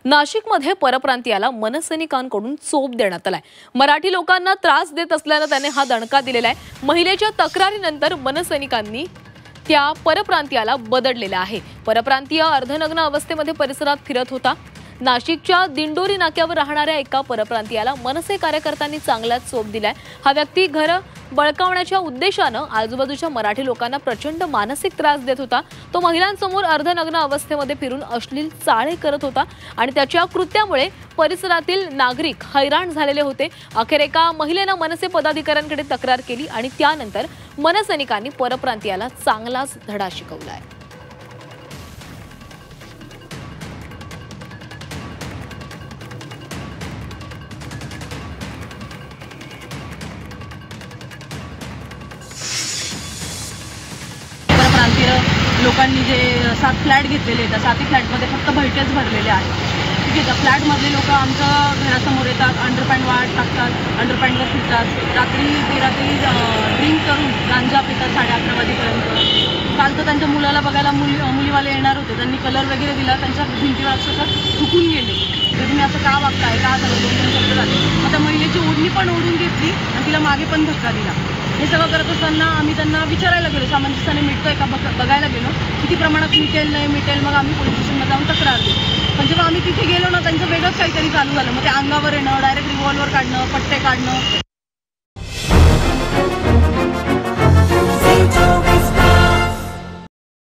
नाशिकमध्ये परप्रांतीयाला मनसैनिकांकडून चोप देण्यात आलाय। मराठी लोकांना त्रास देत असल्याने त्याने हा दणका दिलेला आहे। महिलेच्या तक्रारीनंतर मनसैनिकांनी त्या परप्रांतीयाला बदडलेला आहे। परप्रांतीय अर्धनग्न अवस्थेमध्ये परिसरात फिरत होता। नाशिकच्या दिंडोरी नाक्यावर राहणाऱ्या एका परप्रांतीयाला मनसे कार्यकर्त्यांनी चांगलाच चोप दिलाय। हा व्यक्ती घर बळकावण्याच्या उद्देशाने आजूबाजूच्या मराठी लोकांना प्रचंड मानसिक त्रास देत होता। तो महिलांसमोर अर्धनग्न अवस्थेमध्ये फिरून अश्लील चाळे करत होता आणि त्याच्या कृत्यामुळे परिसरातील नागरिक हैराण झालेले होते। अखेर एका महिलेने मनसे पदाधिकाऱ्यांकडे तक्रार केली आणि त्यानंतर मनसैनिकांनी परप्रांतीयाला चांगलाच धडा शिकवलाय। परप्रांतीय लोकांनी जे 7 फ्लॅट घेतलेले आहेत, 7 फ्लॅटमध्ये फक्त बैठेच भरलेले आहेत। ठीक आहे, त्या फ्लॅटमधले लोक आमच्या घरासमोर येतात, अंडरपॅन्ट वाट टाकतात, अंडरपॅन्टवर फिरतात, रात्री बेरात्री ड्रिंक करून गांजा पितात 11:30 वाजेपर्यंत। काल तर त्यांच्या मुलाला बघायला मुलीवाले येणार होते, त्यांनी कलर वगैरे दिला, त्यांच्या भिंतीवर अक्षरशः थुकून गेले। तर तुम्ही असं का वागताय, का झालं, 2-3 शब्द झाले। मग त्या महिलेची ओढणी पण ओढून घेतली आणि तिला मागे पण धक्का दिला। हे सगळं करत असताना आम्ही त्यांना विचारायला गेलो, सामंजस्याने मिटतोय का बघायला गेलो, किती प्रमाणात मिटेल नाही मिटेल, मग आम्ही पोलीस स्टेशनला जाऊन तक्रार दिली। पण जेव्हा आम्ही तिथे गेलो ना, त्यांचं वेगळंच काहीतरी चालू झालं। मग ते अंगावर येणं, डायरेक्ट रिव्हॉल्वर काढणं, पट्टे काढणं।